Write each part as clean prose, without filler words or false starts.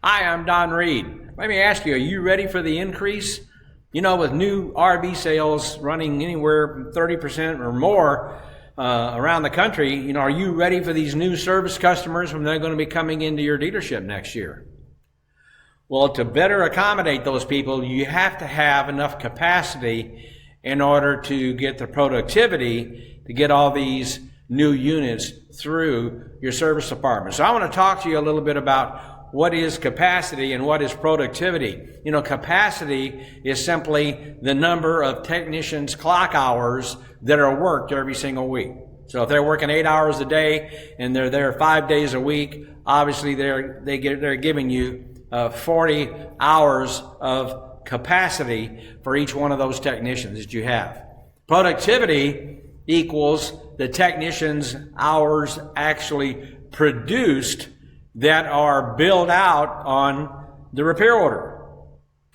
Hi, I'm Don Reed. Let me ask you, are you ready for the increase? You know, with new RV sales running anywhere from 30% or more around the country, you know, are you ready for these new service customers when they're going to be coming into your dealership next year? Well, to better accommodate those people, you have to have enough capacity in order to get the productivity to get all these new units through your service department. So I want to talk to you a little bit about what is capacity and what is productivity. You know, capacity is simply the number of technicians' clock hours that are worked every single week. So if they're working 8 hours a day and they're there 5 days a week, obviously they're giving you 40 hours of capacity for each one of those technicians that you have. Productivity equals the technicians' hours actually produced that are billed out on the repair order.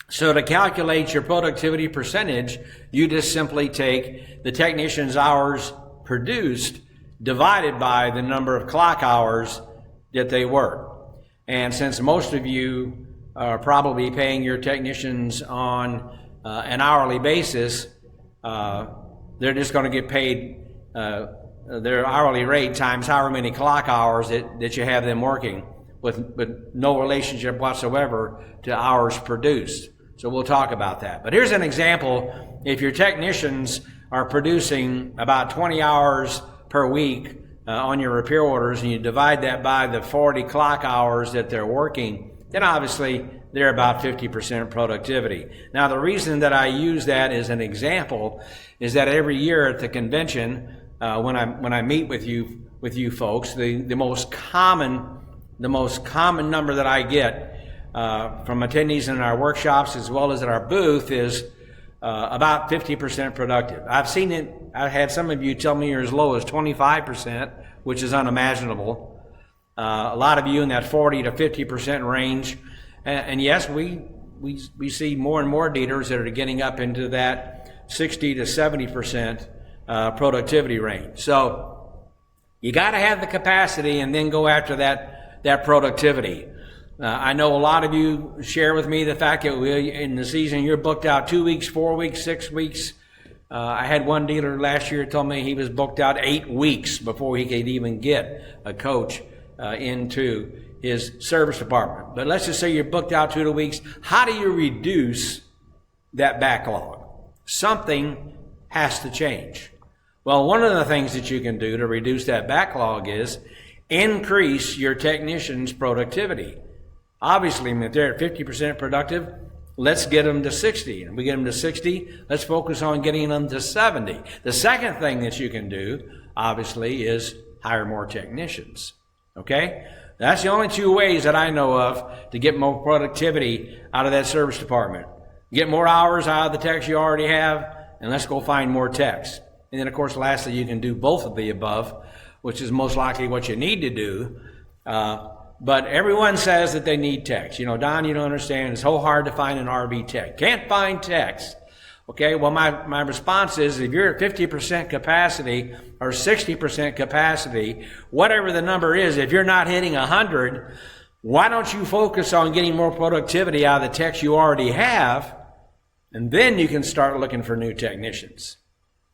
So to calculate your productivity percentage, you just simply take the technician's hours produced divided by the number of clock hours that they work. And since most of you are probably paying your technicians on an hourly basis, they're just going to get paid their hourly rate times however many clock hours that you have them working, with no relationship whatsoever to hours produced. So we'll talk about that. But here's an example. If your technicians are producing about 20 hours per week on your repair orders, and you divide that by the 40 clock hours that they're working, then obviously they're about 50% productivity. Now, the reason that I use that as an example is that every year at the convention, when I meet with you folks, the most common number that I get from attendees in our workshops as well as at our booth is about 50% productive. I've seen it. I've had some of you tell me you're as low as 25%, which is unimaginable. A lot of you in that 40 to 50% range. And yes, we see more and more dealers that are getting up into that 60 to 70% productivity range. So you got to have the capacity and then go after that productivity. I know a lot of you share with me the fact that in the season you're booked out 2 weeks, 4 weeks, 6 weeks. I had one dealer last year tell me he was booked out 8 weeks before he could even get a coach into his service department. But let's just say you're booked out 2 weeks. How do you reduce that backlog? Something has to change. Well, one of the things that you can do to reduce that backlog is increase your technician's productivity. Obviously, if they're at 50% productive, let's get them to 60. And we get them to 60, let's focus on getting them to 70. The second thing that you can do, obviously, is hire more technicians. Okay? That's the only two ways that I know of to get more productivity out of that service department. Get more hours out of the techs you already have, and let's go find more techs. And then, of course, lastly, you can do both of the above, which is most likely what you need to do. But everyone says that they need techs. You know, Don, you don't understand. It's so hard to find an RV tech. Can't find techs. Okay, well, my response is if you're at 50% capacity or 60% capacity, whatever the number is, if you're not hitting 100, why don't you focus on getting more productivity out of the techs you already have, and then you can start looking for new technicians.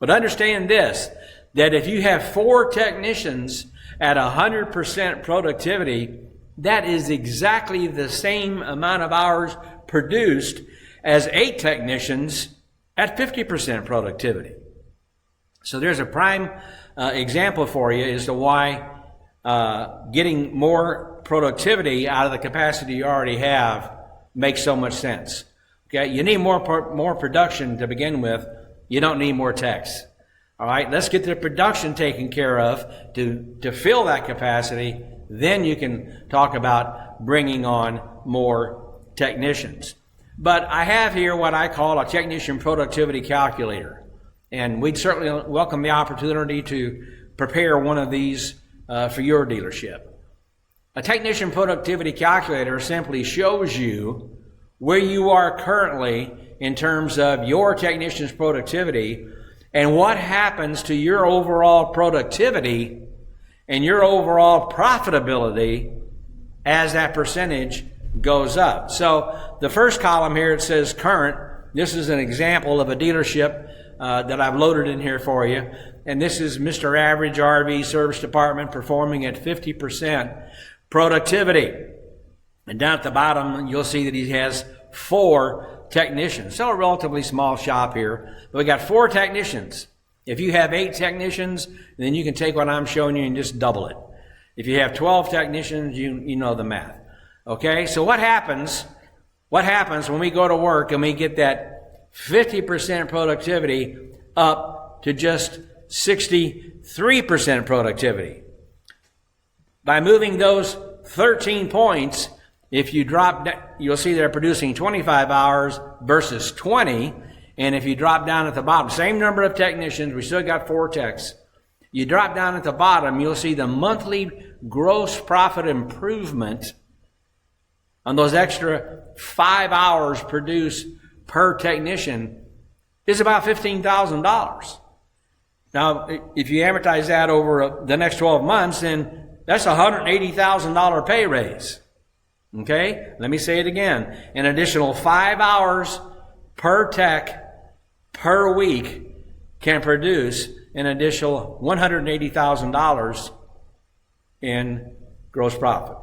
But understand this, that if you have 4 technicians at 100% productivity, that is exactly the same amount of hours produced as 8 technicians at 50% productivity. So there's a prime example for you as to why getting more productivity out of the capacity you already have makes so much sense. Okay, you need more production to begin with. You don't need more techs. All right, let's get the production taken care of to fill that capacity. Then you can talk about bringing on more technicians. But I have here what I call a technician productivity calculator. And we'd certainly welcome the opportunity to prepare one of these for your dealership. A technician productivity calculator simply shows you where you are currently in terms of your technician's productivity and what happens to your overall productivity and your overall profitability as that percentage goes up. So the first column here, it says current. This is an example of a dealership that I've loaded in here for you. And this is Mr. Average RV Service Department performing at 50% productivity. And down at the bottom, you'll see that he has 4 technicians. So a relatively small shop here. But we got 4 technicians. If you have 8 technicians, then you can take what I'm showing you and just double it. If you have 12 technicians, you know the math. Okay, so what happens when we go to work and we get that 50% productivity up to just 63% productivity? By moving those 13 points, if you drop, you'll see they're producing 25 hours versus 20. And if you drop down at the bottom, same number of technicians, we still got 4 techs. You drop down at the bottom, you'll see the monthly gross profit improvement on those extra 5 hours produced per technician is about $15,000. Now, if you amortize that over the next 12 months, then that's a $180,000 pay raise. Okay? Let me say it again. An additional 5 hours per tech per week can produce an additional $180,000 in gross profit.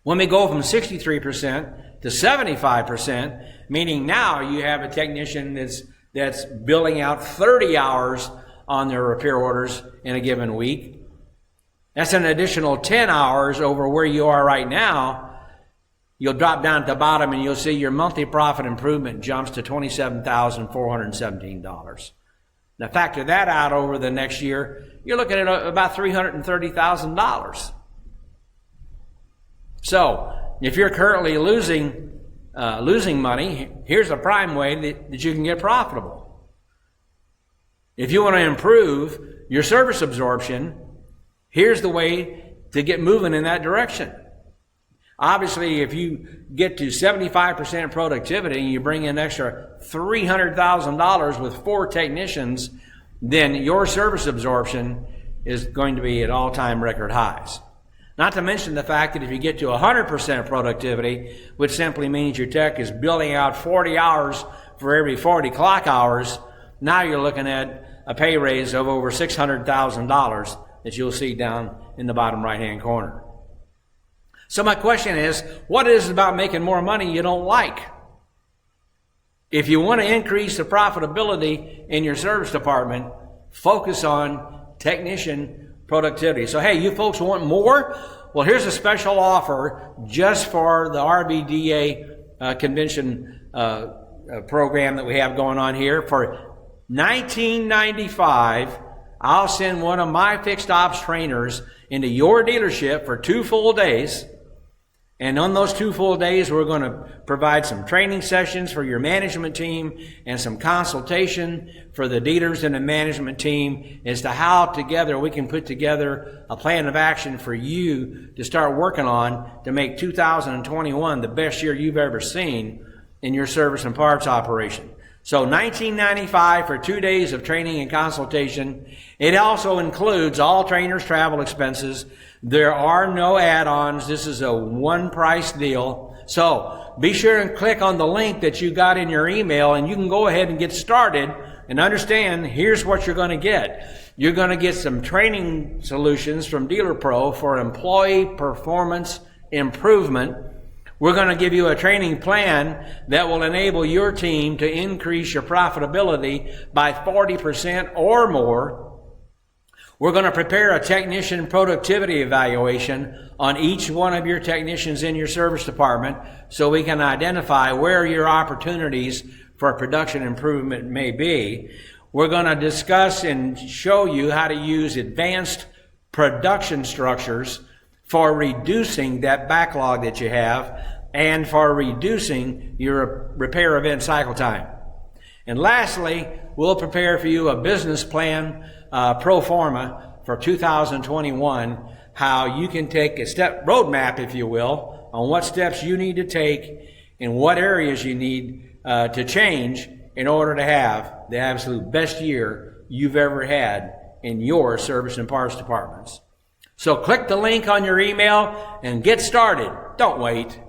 When we go from 63% to 75%, meaning now you have a technician that's billing out 30 hours on their repair orders in a given week, that's an additional 10 hours over where you are right now. You'll drop down at the bottom and you'll see your monthly profit improvement jumps to $27,417. Now factor that out over the next year, you're looking at about $330,000. So if you're currently losing money, here's a prime way that you can get profitable. If you want to improve your service absorption, here's the way to get moving in that direction. Obviously, if you get to 75% productivity and you bring in an extra $300,000 with 4 technicians, then your service absorption is going to be at all-time record highs. Not to mention the fact that if you get to 100% productivity, which simply means your tech is billing out 40 hours for every 40 clock hours, now you're looking at a pay raise of over $600,000 that you'll see down in the bottom right-hand corner. So my question is, what is it about making more money you don't like? If you want to increase the profitability in your service department, focus on technician productivity. So hey, you folks want more? Well, here's a special offer just for the RVDA convention program that we have going on here. For $19.95, I'll send one of my fixed ops trainers into your dealership for 2 full days. And on those 2 full days, we're going to provide some training sessions for your management team and some consultation for the dealers and the management team as to how together we can put together a plan of action for you to start working on to make 2021 the best year you've ever seen in your service and parts operation. So $19.95 for 2 days of training and consultation. It also includes all trainers' travel expenses. There are no add-ons. This is a one-price deal. So be sure and click on the link that you got in your email, and you can go ahead and get started and understand here's what you're going to get. You're going to get some training solutions from Dealer Pro for employee performance improvement. We're going to give you a training plan that will enable your team to increase your profitability by 40% or more. We're going to prepare a technician productivity evaluation on each one of your technicians in your service department so we can identify where your opportunities for production improvement may be. We're going to discuss and show you how to use advanced production structures for reducing that backlog that you have and for reducing your repair event cycle time. And lastly, we'll prepare for you a business plan pro forma for 2021, how you can take a step roadmap, if you will, on what steps you need to take and what areas you need to change in order to have the absolute best year you've ever had in your service and parts departments. So click the link on your email and get started. Don't wait.